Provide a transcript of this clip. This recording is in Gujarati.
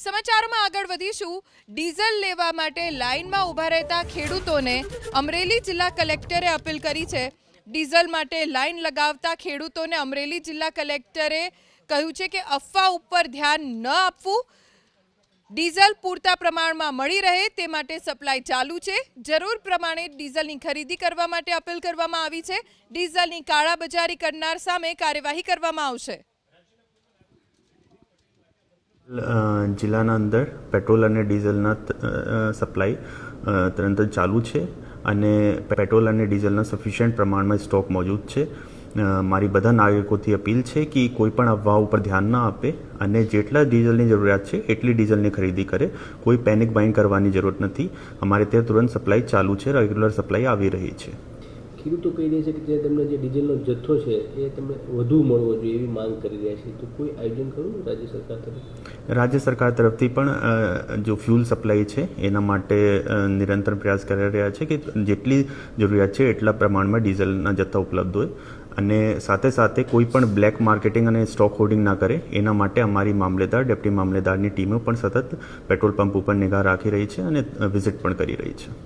સમાચારોમાં આગળ વધીશું। ડીઝલ લેવા માટે લાઇનમાં ઊભા રહેતા ખેડૂતોને અમરેલી જિલ્લા કલેક્ટરે અપીલ કરી છે। ડીઝલ માટે લાઇન લગાવતા ખેડૂતોને અમરેલી જિલ્લા કલેક્ટરે કહ્યું છે કે અફવા ઉપર ધ્યાન ન આપવું, ડીઝલ પૂરતા પ્રમાણમાં મળી રહે તે માટે સપ્લાય ચાલુ છે। જરૂર પ્રમાણે ડીઝલની ખરીદી કરવા માટે અપીલ કરવામાં આવી છે। ડીઝલની કાળાબજારી કરનાર સામે કાર્યવાહી કરવામાં આવશે। જિલ્લાના અંદર પેટ્રોલ અને ડીઝલના સપ્લાય તરત જ ચાલુ છે અને પેટ્રોલ અને ડીઝલના સફિશિયન્ટ પ્રમાણમાં સ્ટોક મોજૂદ છે। મારી બધા નાગરિકોથી અપીલ છે કે કોઈ પણ અફવા ઉપર ધ્યાન ન આપે અને જેટલા ડીઝલની જરૂરિયાત છે એટલી ડીઝલની ખરીદી કરે। કોઈ પેનિક બાઇંગ કરવાની જરૂર નથી। અમારે ત્યાં તુરંત સપ્લાય ચાલુ છે, રેગ્યુલર સપ્લાય આવી રહી છે। ખેડૂતો કહી રહ્યા છે કે તેમને જે ડીઝલનો જથ્થો છે એ તમને વધુ મળવો જોઈએ એવી માંગ કરી રહ્યા છે, તો કોઈ આયોજન ખરું રાજ્ય સરકાર તરફ? રાજ્ય સરકાર તરફથી પણ જો ફ્યુલ સપ્લાય છે એના માટે નિરંતર પ્રયાસ કરી રહ્યા છે કે જેટલી જરૂરિયાત છે એટલા પ્રમાણમાં ડીઝલના જથ્થા ઉપલબ્ધ હોય અને સાથે સાથે કોઈ પણ બ્લેક માર્કેટિંગ અને સ્ટોક હોર્ડિંગ ના કરે એના માટે અમારી મામલેદાર, ડેપ્યુટી મામલેદારની ટીમો પણ સતત પેટ્રોલ પંપ ઉપર નિગાહ રાખી રહી છે અને વિઝિટ પણ કરી રહી છે।